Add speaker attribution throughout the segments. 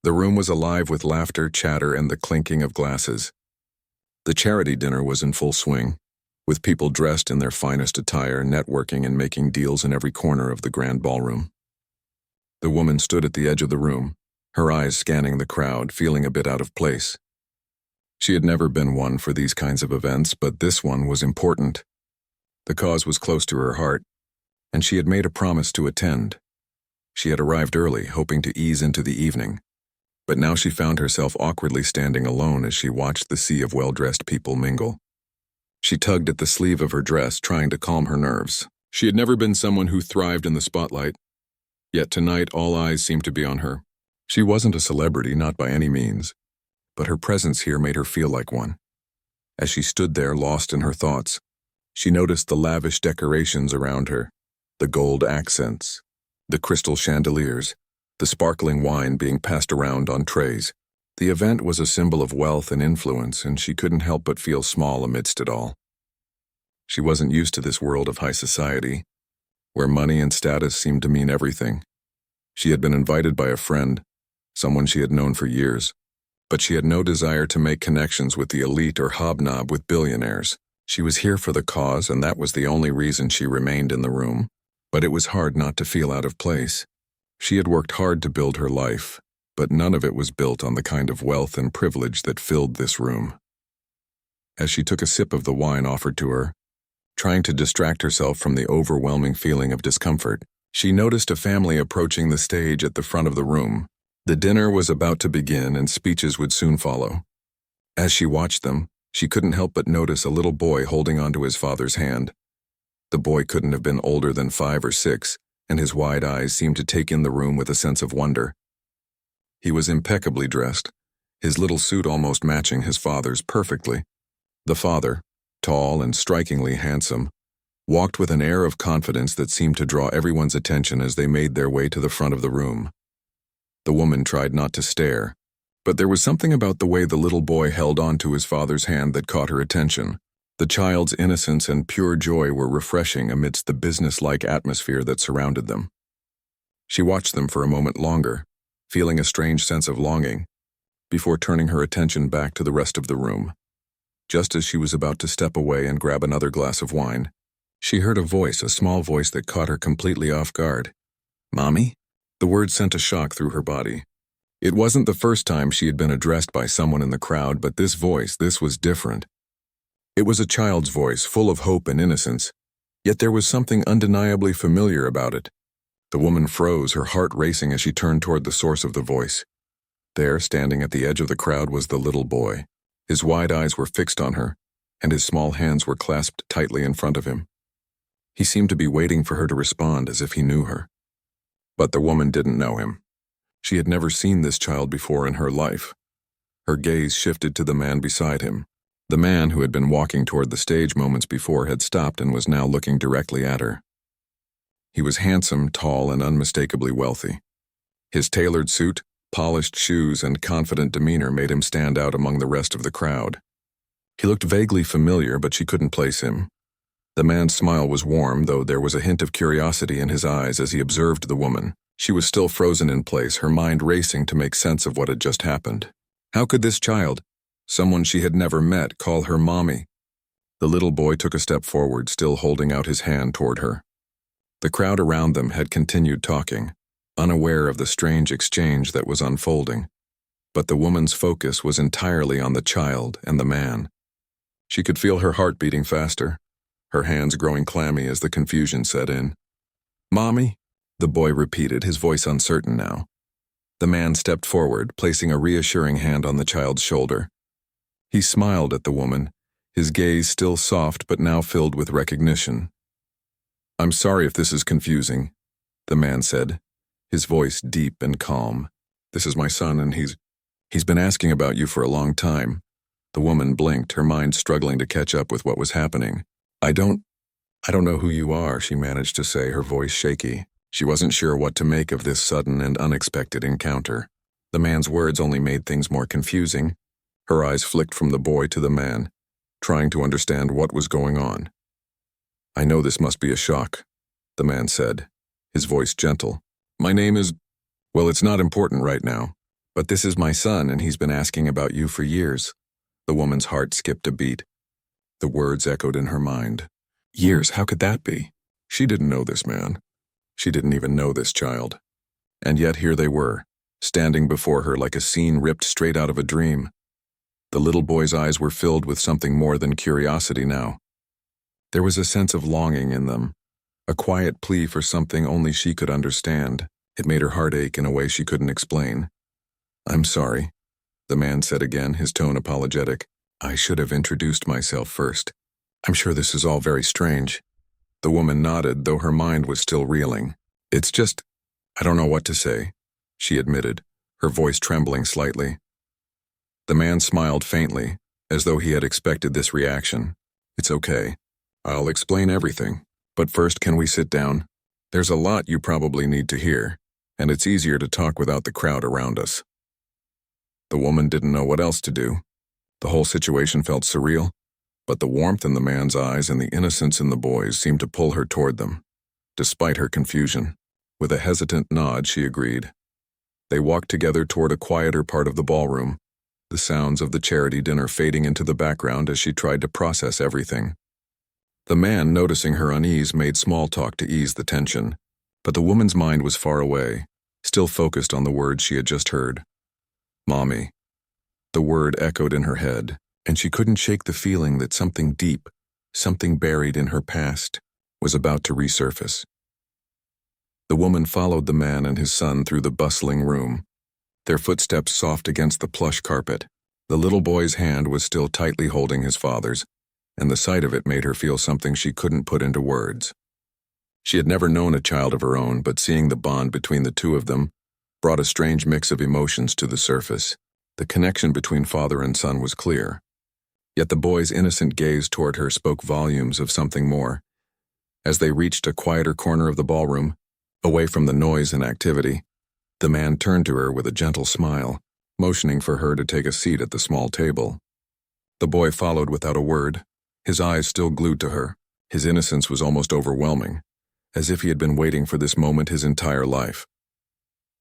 Speaker 1: The room was alive with laughter, chatter, and the clinking of glasses. The charity dinner was in full swing, with people dressed in their finest attire, networking and making deals in every corner of the grand ballroom. The woman stood at the edge of the room, her eyes scanning the crowd, feeling a bit out of place. She had never been one for these kinds of events, but this one was important. The cause was close to her heart, and she had made a promise to attend. She had arrived early, hoping to ease into the evening, but now she found herself awkwardly standing alone as she watched the sea of well-dressed people mingle. She tugged at the sleeve of her dress, trying to calm her nerves. She had never been someone who thrived in the spotlight, yet tonight all eyes seemed to be on her. She wasn't a celebrity, not by any means, but her presence here made her feel like one. As she stood there, lost in her thoughts, she noticed the lavish decorations around her, the gold accents, the crystal chandeliers, the sparkling wine being passed around on trays. The event was a symbol of wealth and influence, and she couldn't help but feel small amidst it all. She wasn't used to this world of high society, where money and status seemed to mean everything. She had been invited by a friend, someone she had known for years, but she had no desire to make connections with the elite or hobnob with billionaires. She was here for the cause, and that was the only reason she remained in the room, but it was hard not to feel out of place. She had worked hard to build her life, but none of it was built on the kind of wealth and privilege that filled this room. As she took a sip of the wine offered to her, trying to distract herself from the overwhelming feeling of discomfort, she noticed a family approaching the stage at the front of the room. The dinner was about to begin and speeches would soon follow. As she watched them, she couldn't help but notice a little boy holding onto his father's hand. The boy couldn't have been older than 5 or 6, and his wide eyes seemed to take in the room with a sense of wonder. He was impeccably dressed, his little suit almost matching his father's perfectly. The father, tall and strikingly handsome, walked with an air of confidence that seemed to draw everyone's attention as they made their way to the front of the room. The woman tried not to stare, but there was something about the way the little boy held on to his father's hand that caught her attention. The child's innocence and pure joy were refreshing amidst the business-like atmosphere that surrounded them. She watched them for a moment longer, feeling a strange sense of longing, before turning her attention back to the rest of the room. Just as she was about to step away and grab another glass of wine, she heard a small voice that caught her completely off guard. "Mommy?" The word sent a shock through her body. It wasn't the first time she had been addressed by someone in the crowd, but this was different. It was a child's voice, full of hope and innocence, yet there was something undeniably familiar about it. The woman froze, her heart racing as she turned toward the source of the voice. There, standing at the edge of the crowd, was the little boy. His wide eyes were fixed on her, and his small hands were clasped tightly in front of him. He seemed to be waiting for her to respond as if he knew her. But the woman didn't know him. She had never seen this child before in her life. Her gaze shifted to the man beside him. The man who had been walking toward the stage moments before had stopped and was now looking directly at her. He was handsome, tall, and unmistakably wealthy. His tailored suit, polished shoes, and confident demeanor made him stand out among the rest of the crowd. He looked vaguely familiar, but she couldn't place him. The man's smile was warm, though there was a hint of curiosity in his eyes as he observed the woman. She was still frozen in place, her mind racing to make sense of what had just happened. How could this child, someone she had never met, call her mommy? The little boy took a step forward, still holding out his hand toward her. The crowd around them had continued talking, unaware of the strange exchange that was unfolding. But the woman's focus was entirely on the child and the man. She could feel her heart beating faster, her hands growing clammy as the confusion set in. "Mommy?" the boy repeated, his voice uncertain now. The man stepped forward, placing a reassuring hand on the child's shoulder. He smiled at the woman, his gaze still soft but now filled with recognition. "I'm sorry if this is confusing," the man said, his voice deep and calm. "This is my son, and he's been asking about you for a long time." The woman blinked, her mind struggling to catch up with what was happening. I don't know who you are," she managed to say, her voice shaky. She wasn't sure what to make of this sudden and unexpected encounter. The man's words only made things more confusing. Her eyes flicked from the boy to the man, trying to understand what was going on. "I know this must be a shock," the man said, his voice gentle. "My name is... well, it's not important right now. But this is my son, and he's been asking about you for years. The woman's heart skipped a beat. The words echoed in her mind. Years, how could that be? She didn't know this man. She didn't even know this child. And yet here they were, standing before her like a scene ripped straight out of a dream. The little boy's eyes were filled with something more than curiosity now. There was a sense of longing in them, a quiet plea for something only she could understand. It made her heart ache in a way she couldn't explain. I'm sorry, the man said again, his tone apologetic. I should have introduced myself first. I'm sure this is all very strange. The woman nodded, though her mind was still reeling. It's just, I don't know what to say, she admitted, her voice trembling slightly. The man smiled faintly, as though he had expected this reaction. It's okay. I'll explain everything. But first, can we sit down? There's a lot you probably need to hear, and it's easier to talk without the crowd around us. The woman didn't know what else to do. The whole situation felt surreal, but the warmth in the man's eyes and the innocence in the boy's seemed to pull her toward them. Despite her confusion, with a hesitant nod, she agreed. They walked together toward a quieter part of the ballroom, the sounds of the charity dinner fading into the background as she tried to process everything. The man, noticing her unease, made small talk to ease the tension, but the woman's mind was far away, still focused on the words she had just heard. Mommy. The word echoed in her head, and she couldn't shake the feeling that something deep, something buried in her past, was about to resurface. The woman followed the man and his son through the bustling room, their footsteps soft against the plush carpet. The little boy's hand was still tightly holding his father's, and the sight of it made her feel something she couldn't put into words. She had never known a child of her own, but seeing the bond between the two of them brought a strange mix of emotions to the surface. The connection between father and son was clear. Yet the boy's innocent gaze toward her spoke volumes of something more. As they reached a quieter corner of the ballroom, away from the noise and activity, the man turned to her with a gentle smile, motioning for her to take a seat at the small table. The boy followed without a word, his eyes still glued to her. His innocence was almost overwhelming, as if he had been waiting for this moment his entire life.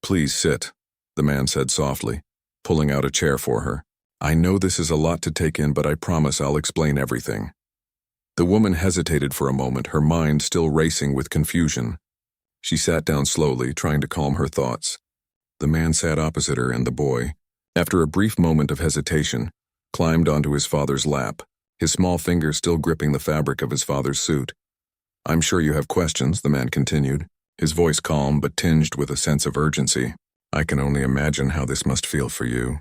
Speaker 1: Please sit, the man said softly, pulling out a chair for her. I know this is a lot to take in, but I promise I'll explain everything. The woman hesitated for a moment, her mind still racing with confusion. She sat down slowly, trying to calm her thoughts. The man sat opposite her, and the boy, after a brief moment of hesitation, climbed onto his father's lap, his small fingers still gripping the fabric of his father's suit. I'm sure you have questions, the man continued, his voice calm but tinged with a sense of urgency. I can only imagine how this must feel for you.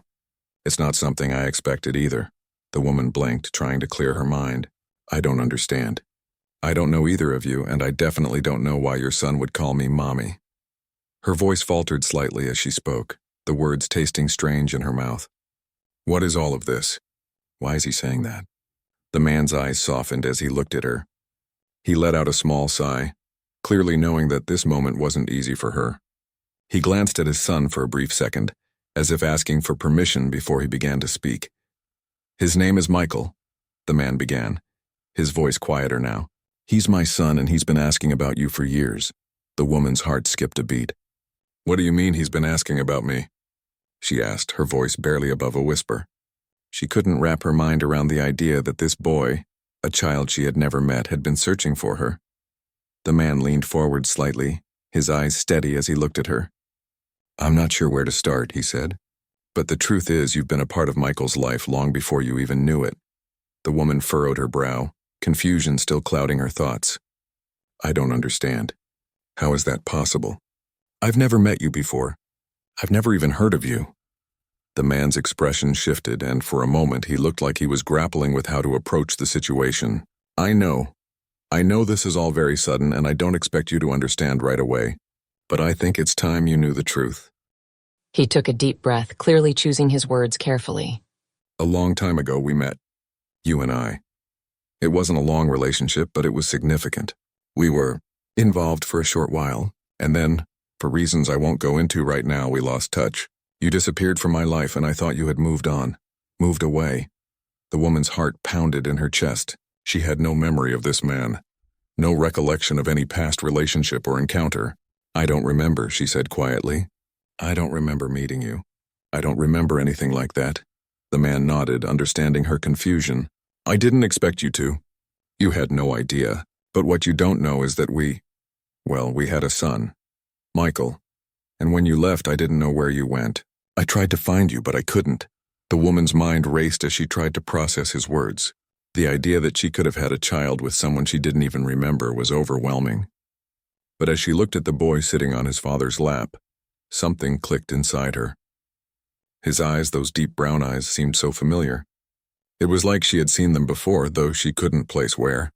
Speaker 1: It's not something I expected either. The woman blinked, trying to clear her mind. I don't understand. I don't know either of you, and I definitely don't know why your son would call me Mommy. Her voice faltered slightly as she spoke, the words tasting strange in her mouth. What is all of this? Why is he saying that? The man's eyes softened as he looked at her. He let out a small sigh, clearly knowing that this moment wasn't easy for her. He glanced at his son for a brief second, as if asking for permission before he began to speak. His name is Michael, the man began, his voice quieter now. He's my son, and he's been asking about you for years. The woman's heart skipped a beat. What do you mean he's been asking about me? She asked, her voice barely above a whisper. She couldn't wrap her mind around the idea that this boy, a child she had never met, had been searching for her. The man leaned forward slightly, his eyes steady as he looked at her. I'm not sure where to start, he said. But the truth is, you've been a part of Michael's life long before you even knew it. The woman furrowed her brow, confusion still clouding her thoughts. I don't understand. How is that possible? I've never met you before. I've never even heard of you. The man's expression shifted, and for a moment he looked like he was grappling with how to approach the situation. I know this is all very sudden, and I don't expect you to understand right away, but I think it's time you knew the truth.
Speaker 2: He took a deep breath, clearly choosing his words carefully.
Speaker 1: A long time ago we met, you and I. It wasn't a long relationship, but it was significant. We were involved for a short while, and then, for reasons I won't go into right now, we lost touch. You disappeared from my life, and I thought you had moved on, moved away. The woman's heart pounded in her chest. She had no memory of this man, no recollection of any past relationship or encounter. I don't remember, she said quietly. I don't remember meeting you. I don't remember anything like that. The man nodded, understanding her confusion. I didn't expect you to. You had no idea. But what you don't know is that we had a son, Michael. And when you left, I didn't know where you went. I tried to find you, but I couldn't. The woman's mind raced as she tried to process his words. The idea that she could have had a child with someone she didn't even remember was overwhelming. But as she looked at the boy sitting on his father's lap, something clicked inside her. His eyes, those deep brown eyes, seemed so familiar. It was like she had seen them before, though she couldn't place where.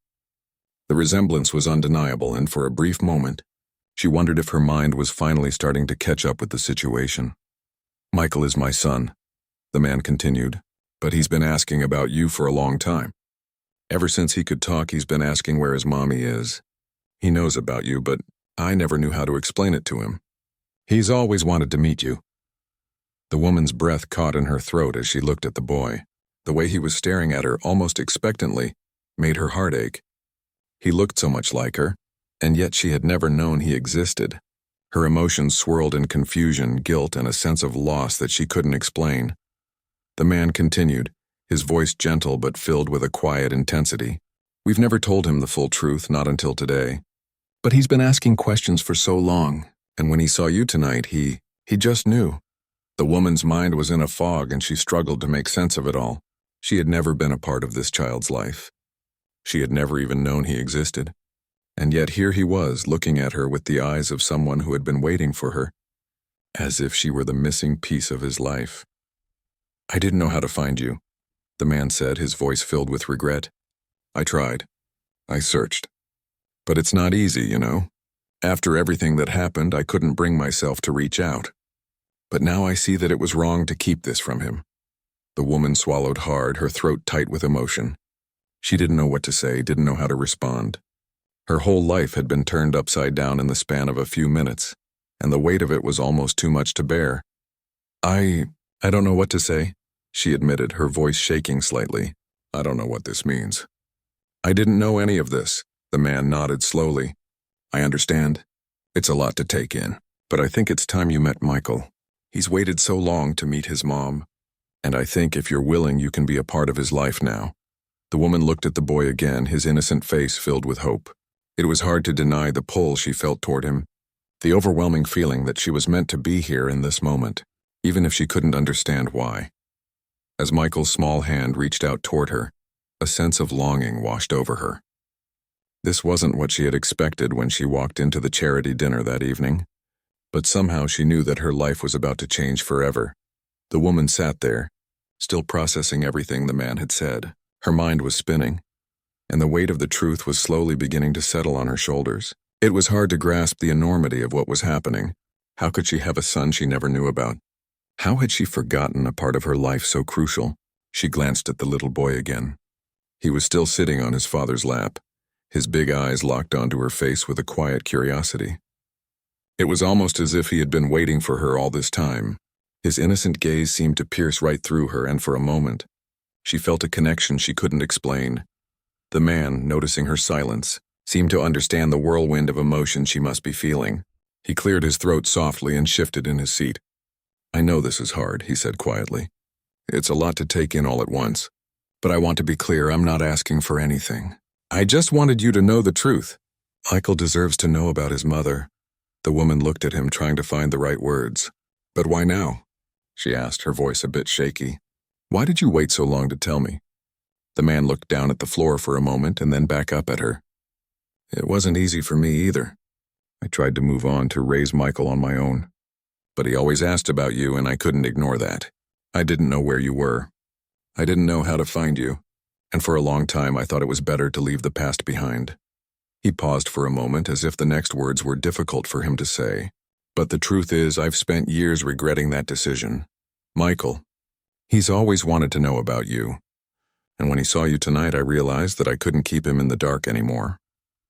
Speaker 1: The resemblance was undeniable, and for a brief moment, she wondered if her mind was finally starting to catch up with the situation. Michael is my son, the man continued, but he's been asking about you for a long time. Ever since he could talk, he's been asking where his mommy is. He knows about you, but I never knew how to explain it to him. He's always wanted to meet you. The woman's breath caught in her throat as she looked at the boy. The way he was staring at her, almost expectantly, made her heart ache. He looked so much like her, and yet she had never known he existed. Her emotions swirled in confusion, guilt, and a sense of loss that she couldn't explain. The man continued, his voice gentle but filled with a quiet intensity. We've never told him the full truth, not until today. But he's been asking questions for so long, and when he saw you tonight, he just knew. The woman's mind was in a fog, and she struggled to make sense of it all. She had never been a part of this child's life. She had never even known he existed. And yet here he was, looking at her with the eyes of someone who had been waiting for her, as if she were the missing piece of his life. I didn't know how to find you, the man said, his voice filled with regret. I tried. I searched. But it's not easy, you know. After everything that happened, I couldn't bring myself to reach out. But now I see that it was wrong to keep this from him. The woman swallowed hard, her throat tight with emotion. She didn't know what to say, didn't know how to respond. Her whole life had been turned upside down in the span of a few minutes, and the weight of it was almost too much to bear. I don't know what to say, she admitted, her voice shaking slightly. I don't know what this means. I didn't know any of this, the man nodded slowly. I understand. It's a lot to take in, but I think it's time you met Michael. He's waited so long to meet his mom, and I think if you're willing, you can be a part of his life now. The woman looked at the boy again, his innocent face filled with hope. It was hard to deny the pull she felt toward him, the overwhelming feeling that she was meant to be here in this moment, even if she couldn't understand why. As Michael's small hand reached out toward her, a sense of longing washed over her. This wasn't what she had expected when she walked into the charity dinner that evening, but somehow she knew that her life was about to change forever. The woman sat there, still processing everything the man had said. Her mind was spinning, and the weight of the truth was slowly beginning to settle on her shoulders. It was hard to grasp the enormity of what was happening. How could she have a son she never knew about? How had she forgotten a part of her life so crucial? She glanced at the little boy again. He was still sitting on his father's lap, his big eyes locked onto her face with a quiet curiosity. It was almost as if he had been waiting for her all this time. His innocent gaze seemed to pierce right through her, and for a moment, she felt a connection she couldn't explain. The man, noticing her silence, seemed to understand the whirlwind of emotion she must be feeling. He cleared his throat softly and shifted in his seat. I know this is hard, he said quietly. It's a lot to take in all at once. But I want to be clear, I'm not asking for anything. I just wanted you to know the truth. Michael deserves to know about his mother. The woman looked at him, trying to find the right words. But why now? She asked, her voice a bit shaky. Why did you wait so long to tell me? The man looked down at the floor for a moment and then back up at her. It wasn't easy for me either. I tried to move on, to raise Michael on my own. But he always asked about you, and I couldn't ignore that. I didn't know where you were. I didn't know how to find you. And for a long time I thought it was better to leave the past behind. He paused for a moment, as if the next words were difficult for him to say. But the truth is, I've spent years regretting that decision. Michael, he's always wanted to know about you. And when he saw you tonight, I realized that I couldn't keep him in the dark anymore.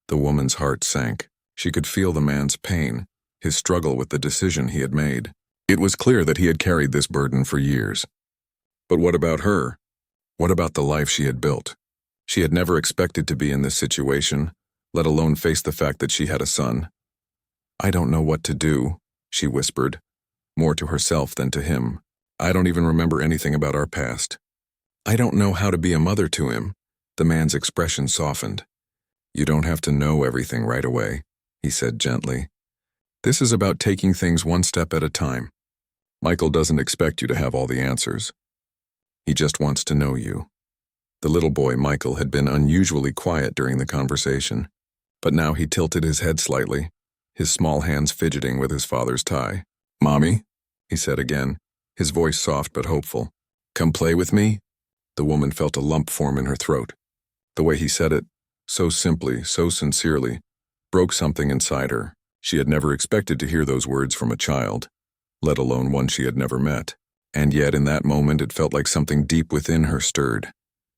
Speaker 1: The woman's heart sank. She could feel the man's pain, his struggle with the decision he had made. It was clear that he had carried this burden for years. But what about her? What about the life she had built? She had never expected to be in this situation, let alone face the fact that she had a son. I don't know what to do, she whispered, more to herself than to him. I don't even remember anything about our past. I don't know how to be a mother to him. The man's expression softened. You don't have to know everything right away, he said gently. This is about taking things one step at a time. Michael doesn't expect you to have all the answers. He just wants to know you. The little boy, Michael, had been unusually quiet during the conversation, but now he tilted his head slightly, his small hands fidgeting with his father's tie. Mommy, he said again, his voice soft but hopeful. Come play with me? The woman felt a lump form in her throat. The way he said it, so simply, so sincerely, broke something inside her. She had never expected to hear those words from a child, let alone one she had never met. And yet in that moment it felt like something deep within her stirred.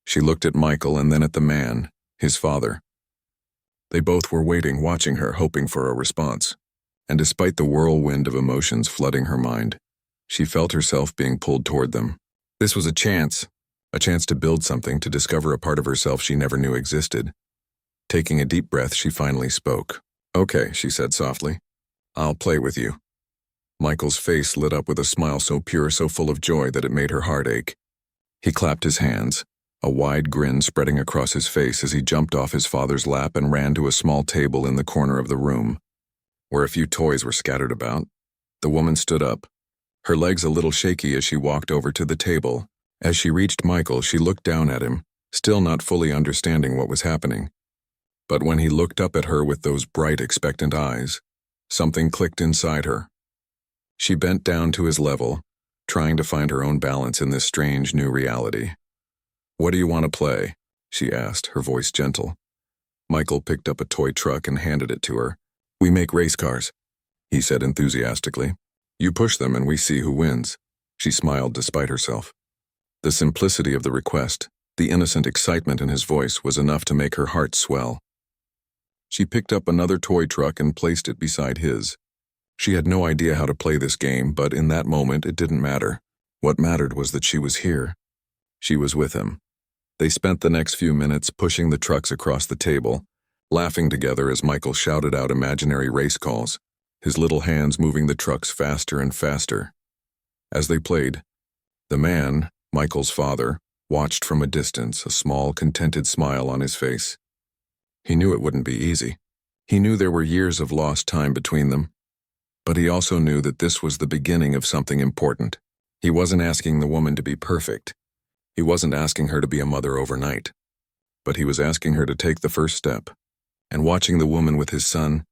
Speaker 1: She looked at Michael and then at the man, his father. They both were waiting, watching her, hoping for a response. And despite the whirlwind of emotions flooding her mind, she felt herself being pulled toward them. This was a chance to build something, to discover a part of herself she never knew existed. Taking a deep breath, she finally spoke. Okay, she said softly. I'll play with you. Michael's face lit up with a smile so pure, so full of joy that it made her heart ache. He clapped his hands, a wide grin spreading across his face as he jumped off his father's lap and ran to a small table in the corner of the room, where a few toys were scattered about. The woman stood up, her legs a little shaky as she walked over to the table. As she reached Michael, she looked down at him, still not fully understanding what was happening. But when he looked up at her with those bright, expectant eyes, something clicked inside her. She bent down to his level, trying to find her own balance in this strange new reality. What do you want to play? She asked, her voice gentle. Michael picked up a toy truck and handed it to her. We make race cars, he said enthusiastically. You push them and we see who wins. She smiled despite herself. The simplicity of the request, the innocent excitement in his voice was enough to make her heart swell. She picked up another toy truck and placed it beside his. She had no idea how to play this game, but in that moment it didn't matter. What mattered was that she was here. She was with him. They spent the next few minutes pushing the trucks across the table, laughing together as Michael shouted out imaginary race calls, his little hands moving the trucks faster and faster. As they played, the man, Michael's father, watched from a distance, a small, contented smile on his face. He knew it wouldn't be easy. He knew there were years of lost time between them. But he also knew that this was the beginning of something important. He wasn't asking the woman to be perfect. He wasn't asking her to be a mother overnight. But he was asking her to take the first step. And watching the woman with his son,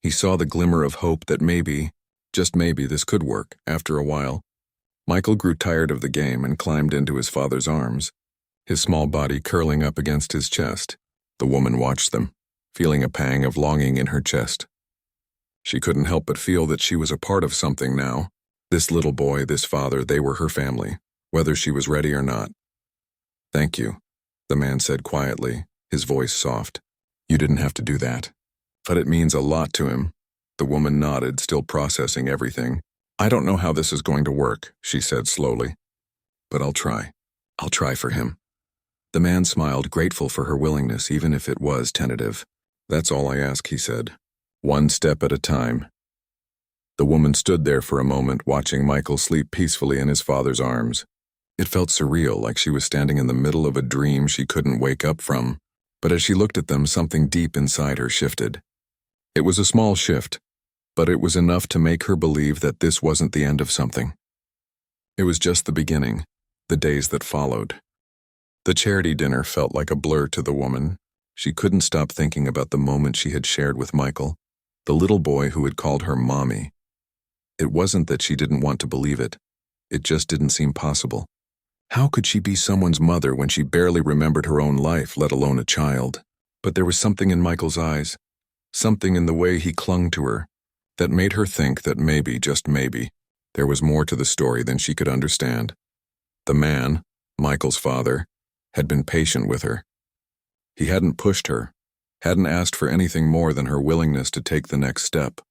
Speaker 1: he saw the glimmer of hope that maybe, just maybe, this could work. After a while, Michael grew tired of the game and climbed into his father's arms, his small body curling up against his chest. The woman watched them, feeling a pang of longing in her chest. She couldn't help but feel that she was a part of something now. This little boy, this father, they were her family, whether she was ready or not. Thank you, the man said quietly, his voice soft. You didn't have to do that. But it means a lot to him. The woman nodded, still processing everything. I don't know how this is going to work, she said slowly. But I'll try. I'll try for him. The man smiled, grateful for her willingness, even if it was tentative. That's all I ask, he said. One step at a time. The woman stood there for a moment, watching Michael sleep peacefully in his father's arms. It felt surreal, like she was standing in the middle of a dream she couldn't wake up from. But as she looked at them, something deep inside her shifted. It was a small shift, but it was enough to make her believe that this wasn't the end of something. It was just the beginning, the days that followed. The charity dinner felt like a blur to the woman. She couldn't stop thinking about the moment she had shared with Michael, the little boy who had called her mommy. It wasn't that she didn't want to believe it. It just didn't seem possible. How could she be someone's mother when she barely remembered her own life, let alone a child? But there was something in Michael's eyes, something in the way he clung to her, that made her think that maybe, just maybe, there was more to the story than she could understand. The man, Michael's father, had been patient with her. He hadn't pushed her, hadn't asked for anything more than her willingness to take the next step.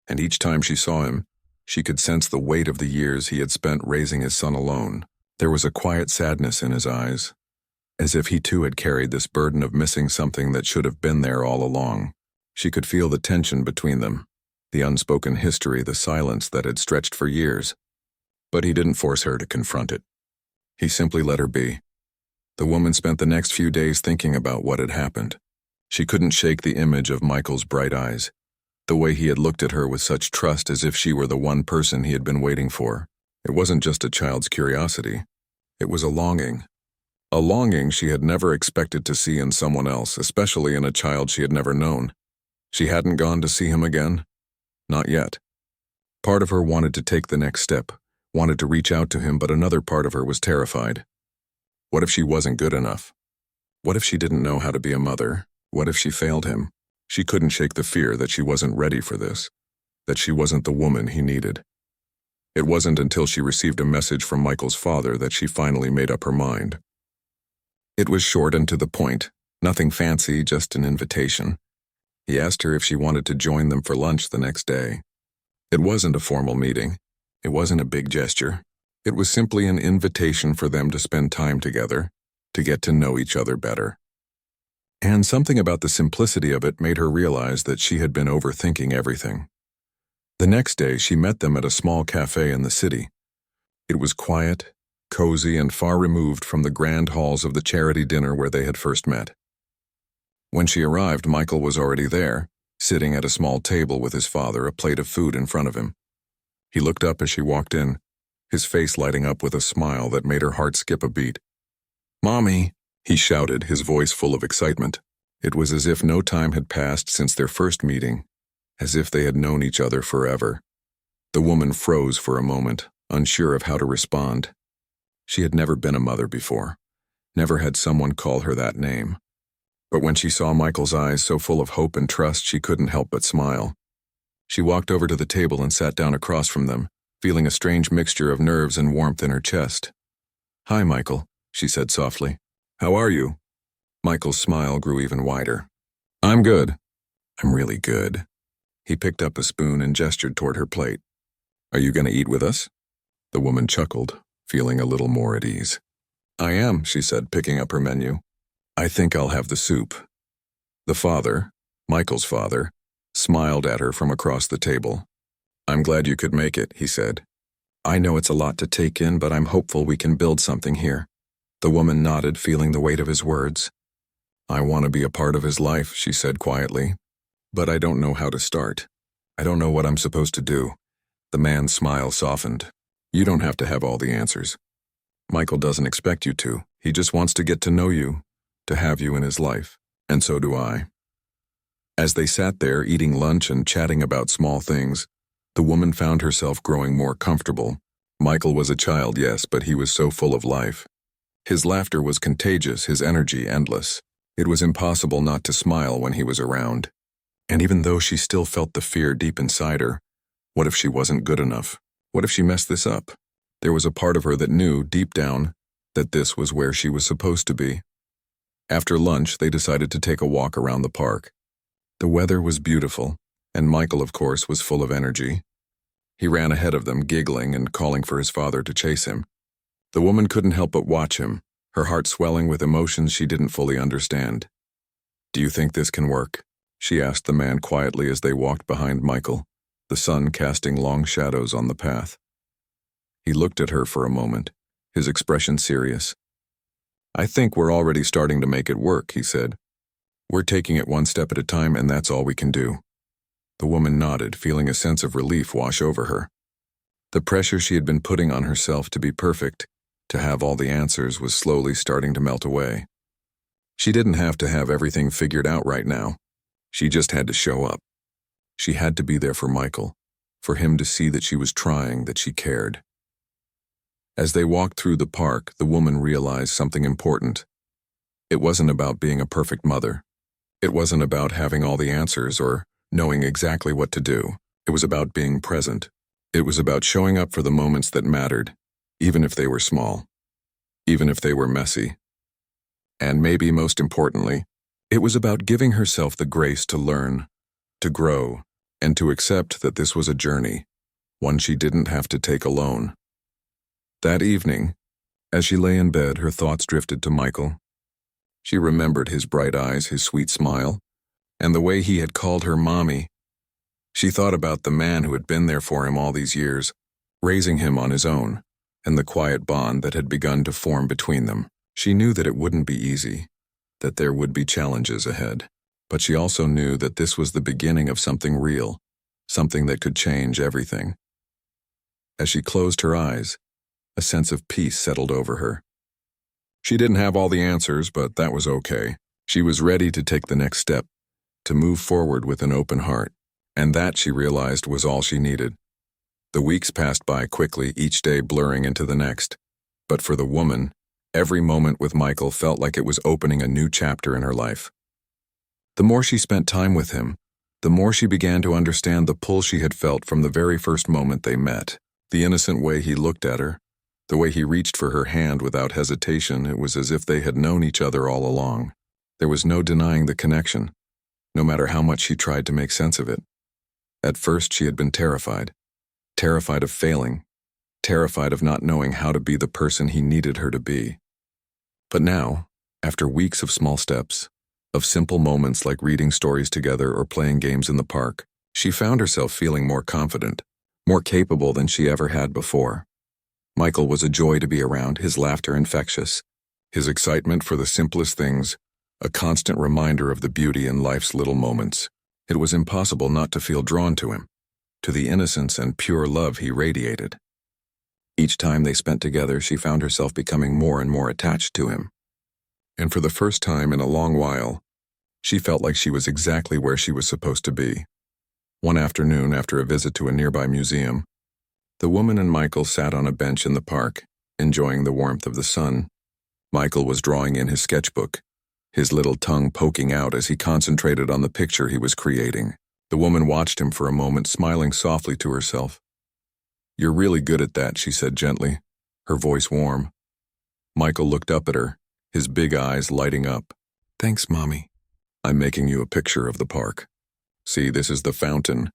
Speaker 1: And each time she saw him, she could sense the weight of the years he had spent raising his son alone. There was a quiet sadness in his eyes, as if he too had carried this burden of missing something that should have been there all along. She could feel the tension between them, the unspoken history, the silence that had stretched for years. But he didn't force her to confront it. He simply let her be. The woman spent the next few days thinking about what had happened. She couldn't shake the image of Michael's bright eyes, the way he had looked at her with such trust as if she were the one person he had been waiting for. It wasn't just a child's curiosity. It was a longing she had never expected to see in someone else, especially in a child she had never known. She hadn't gone to see him again. Not yet. Part of her wanted to take the next step, wanted to reach out to him, but another part of her was terrified. What if she wasn't good enough? What if she didn't know how to be a mother? What if she failed him? She couldn't shake the fear that she wasn't ready for this, that she wasn't the woman he needed. It wasn't until she received a message from Michael's father that she finally made up her mind. It was short and to the point, nothing fancy, just an invitation. He asked her if she wanted to join them for lunch the next day. It wasn't a formal meeting. It wasn't a big gesture. It was simply an invitation for them to spend time together, to get to know each other better. And something about the simplicity of it made her realize that she had been overthinking everything. The next day, she met them at a small cafe in the city. It was quiet, cozy, and far removed from the grand halls of the charity dinner where they had first met. When she arrived, Michael was already there, sitting at a small table with his father, a plate of food in front of him. He looked up as she walked in, his face lighting up with a smile that made her heart skip a beat. "Mommy," he shouted, his voice full of excitement. It was as if no time had passed since their first meeting, as if they had known each other forever. The woman froze for a moment, unsure of how to respond. She had never been a mother before, never had someone call her that name. But when she saw Michael's eyes so full of hope and trust, she couldn't help but smile. She walked over to the table and sat down across from them, feeling a strange mixture of nerves and warmth in her chest. "Hi, Michael," she said softly. "How are you?" Michael's smile grew even wider. "I'm good. I'm really good." He picked up a spoon and gestured toward her plate. "Are you going to eat with us?" The woman chuckled, feeling a little more at ease. "I am," she said, picking up her menu. "I think I'll have the soup." The father, Michael's father, smiled at her from across the table. "I'm glad you could make it," he said. "I know it's a lot to take in, but I'm hopeful we can build something here." The woman nodded, feeling the weight of his words. "I want to be a part of his life," she said quietly. "But I don't know how to start. I don't know what I'm supposed to do." The man's smile softened. "You don't have to have all the answers. Michael doesn't expect you to. He just wants to get to know you, to have you in his life. And so do I." As they sat there eating lunch and chatting about small things, the woman found herself growing more comfortable. Michael was a child, yes, but he was so full of life. His laughter was contagious, his energy endless. It was impossible not to smile when he was around. And even though she still felt the fear deep inside her, what if she wasn't good enough? What if she messed this up? There was a part of her that knew, deep down, that this was where she was supposed to be. After lunch, they decided to take a walk around the park. The weather was beautiful, and Michael, of course, was full of energy. He ran ahead of them, giggling and calling for his father to chase him. The woman couldn't help but watch him, her heart swelling with emotions she didn't fully understand. "Do you think this can work?" she asked the man quietly as they walked behind Michael, the sun casting long shadows on the path. He looked at her for a moment, his expression serious. "I think we're already starting to make it work," he said. "We're taking it one step at a time, and that's all we can do." The woman nodded, feeling a sense of relief wash over her. The pressure she had been putting on herself to be perfect, to have all the answers, was slowly starting to melt away. She didn't have to have everything figured out right now. She just had to show up. She had to be there for Michael, for him to see that she was trying, that she cared. As they walked through the park, the woman realized something important. It wasn't about being a perfect mother. It wasn't about having all the answers or knowing exactly what to do. It was about being present. It was about showing up for the moments that mattered, even if they were small, even if they were messy. And maybe most importantly, it was about giving herself the grace to learn, to grow, and to accept that this was a journey, one she didn't have to take alone. That evening, as she lay in bed, her thoughts drifted to Michael. She remembered his bright eyes, his sweet smile, and the way he had called her mommy. She thought about the man who had been there for him all these years, raising him on his own, and the quiet bond that had begun to form between them. She knew that it wouldn't be easy, that there would be challenges ahead, but she also knew that this was the beginning of something real, something that could change everything. As she closed her eyes, a sense of peace settled over her. She didn't have all the answers, but that was okay. She was ready to take the next step, to move forward with an open heart, and that, she realized, was all she needed. The weeks passed by quickly, each day blurring into the next. But for the woman, every moment with Michael felt like it was opening a new chapter in her life. The more she spent time with him, the more she began to understand the pull she had felt from the very first moment they met. The innocent way he looked at her, the way he reached for her hand without hesitation, it was as if they had known each other all along. There was no denying the connection, no matter how much she tried to make sense of it. At first she had been terrified of failing, terrified of not knowing how to be the person he needed her to be. But now, after weeks of small steps, of simple moments like reading stories together or playing games in the park, she found herself feeling more confident, more capable than she ever had before. Michael was a joy to be around, his laughter infectious, his excitement for the simplest things, a constant reminder of the beauty in life's little moments. It was impossible not to feel drawn to him, to the innocence and pure love he radiated. Each time they spent together, she found herself becoming more and more attached to him. And for the first time in a long while, she felt like she was exactly where she was supposed to be. One afternoon, after a visit to a nearby museum, the woman and Michael sat on a bench in the park, enjoying the warmth of the sun. Michael was drawing in his sketchbook, his little tongue poking out as he concentrated on the picture he was creating. The woman watched him for a moment, smiling softly to herself. "You're really good at that," she said gently, her voice warm. Michael looked up at her, his big eyes lighting up. "Thanks, Mommy. I'm making you a picture of the park. See, this is the fountain."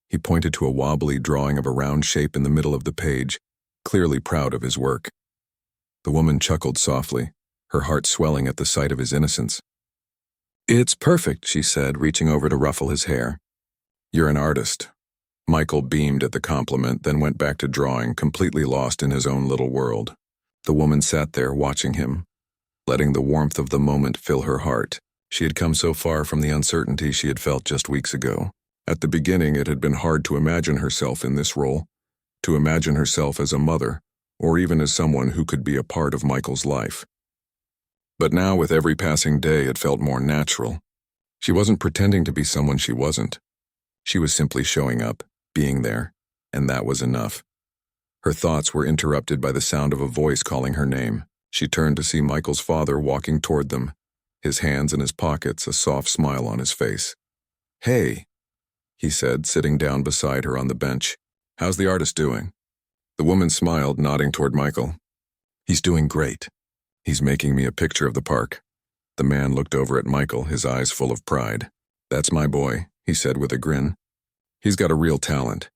Speaker 1: He pointed to a wobbly drawing of a round shape in the middle of the page, clearly proud of his work. The woman chuckled softly, her heart swelling at the sight of his innocence. "It's perfect," she said, reaching over to ruffle his hair. "You're an artist." Michael beamed at the compliment, then went back to drawing, completely lost in his own little world. The woman sat there, watching him, letting the warmth of the moment fill her heart. She had come so far from the uncertainty she had felt just weeks ago. At the beginning, it had been hard to imagine herself in this role, to imagine herself as a mother, or even as someone who could be a part of Michael's life. But now, with every passing day, it felt more natural. She wasn't pretending to be someone she wasn't. She was simply showing up, being there, and that was enough. Her thoughts were interrupted by the sound of a voice calling her name. She turned to see Michael's father walking toward them, his hands in his pockets, a soft smile on his face. "Hey," he said, sitting down beside her on the bench. "How's the artist doing?" The woman smiled, nodding toward Michael. "He's doing great. He's making me a picture of the park." The man looked over at Michael, his eyes full of pride. "That's my boy," he said with a grin. "He's got a real talent."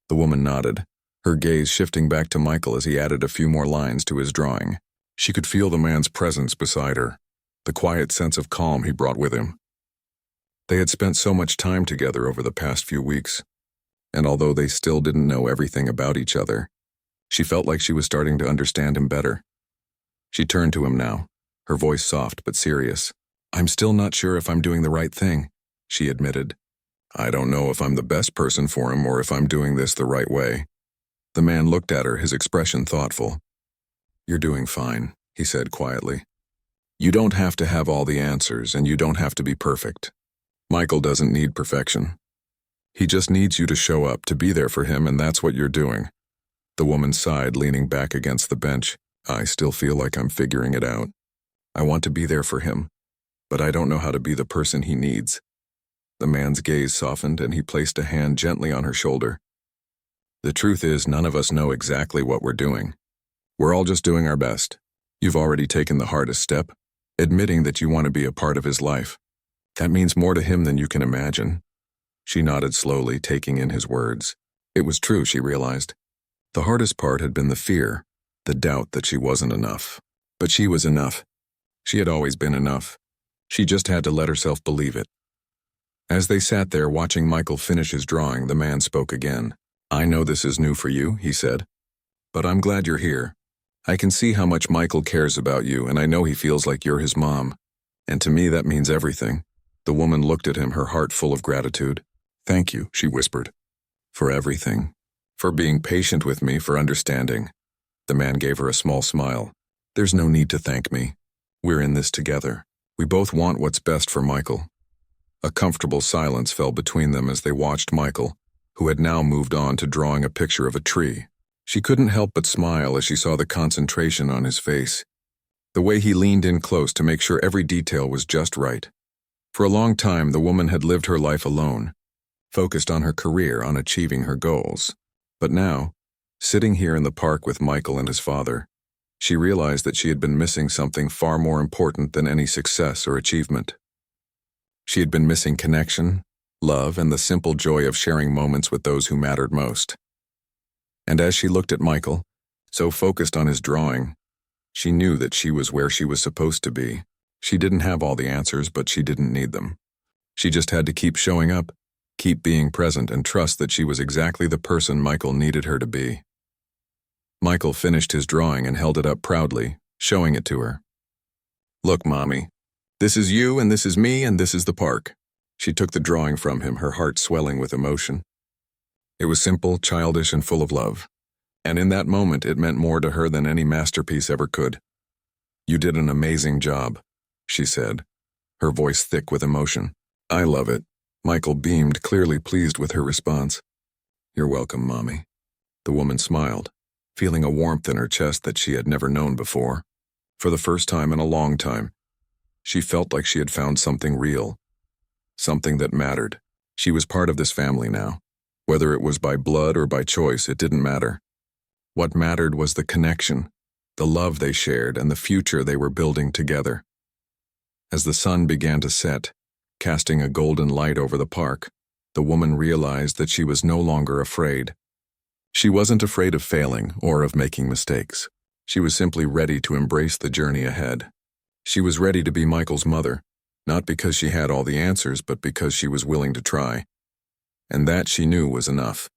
Speaker 1: The woman nodded, her gaze shifting back to Michael as he added a few more lines to his drawing. She could feel the man's presence beside her, the quiet sense of calm he brought with him. They had spent so much time together over the past few weeks, and although they still didn't know everything about each other, she felt like she was starting to understand him better. She turned to him now, her voice soft but serious. "I'm still not sure if I'm doing the right thing," she admitted. "I don't know if I'm the best person for him or if I'm doing this the right way." The man looked at her, his expression thoughtful. "You're doing fine," he said quietly. "You don't have to have all the answers, and you don't have to be perfect. Michael doesn't need perfection. He just needs you to show up, to be there for him, and that's what you're doing." The woman sighed, leaning back against the bench. "I still feel like I'm figuring it out. I want to be there for him, but I don't know how to be the person he needs." The man's gaze softened, and he placed a hand gently on her shoulder. "The truth is, none of us know exactly what we're doing. We're all just doing our best. You've already taken the hardest step, admitting that you want to be a part of his life. That means more to him than you can imagine." She nodded slowly, taking in his words. It was true, she realized. The hardest part had been the fear, the doubt that she wasn't enough. But she was enough. She had always been enough. She just had to let herself believe it. As they sat there watching Michael finish his drawing, the man spoke again. "I know this is new for you," he said, "but I'm glad you're here. I can see how much Michael cares about you, and I know he feels like you're his mom. And to me that means everything." The woman looked at him, her heart full of gratitude. "Thank you," she whispered. "For everything. For being patient with me, for understanding." The man gave her a small smile. "There's no need to thank me. We're in this together. We both want what's best for Michael." A comfortable silence fell between them as they watched Michael, who had now moved on to drawing a picture of a tree. She couldn't help but smile as she saw the concentration on his face, the way he leaned in close to make sure every detail was just right. For a long time, the woman had lived her life alone, focused on her career, on achieving her goals. But now, sitting here in the park with Michael and his father, she realized that she had been missing something far more important than any success or achievement. She had been missing connection, love, and the simple joy of sharing moments with those who mattered most. And as she looked at Michael, so focused on his drawing, she knew that she was where she was supposed to be. She didn't have all the answers, but she didn't need them. She just had to keep showing up, keep being present, and trust that she was exactly the person Michael needed her to be. Michael finished his drawing and held it up proudly, showing it to her. "Look, Mommy. This is you, and this is me, and this is the park." She took the drawing from him, her heart swelling with emotion. It was simple, childish, and full of love. And in that moment, it meant more to her than any masterpiece ever could. "You did an amazing job," she said, her voice thick with emotion. "I love it." Michael beamed, clearly pleased with her response. "You're welcome, Mommy." The woman smiled, feeling a warmth in her chest that she had never known before. For the first time in a long time, she felt like she had found something real, something that mattered. She was part of this family now. Whether it was by blood or by choice, it didn't matter. What mattered was the connection, the love they shared, and the future they were building together. As the sun began to set, casting a golden light over the park, the woman realized that she was no longer afraid. She wasn't afraid of failing or of making mistakes. She was simply ready to embrace the journey ahead. She was ready to be Michael's mother, not because she had all the answers, but because she was willing to try. And that, she knew, was enough.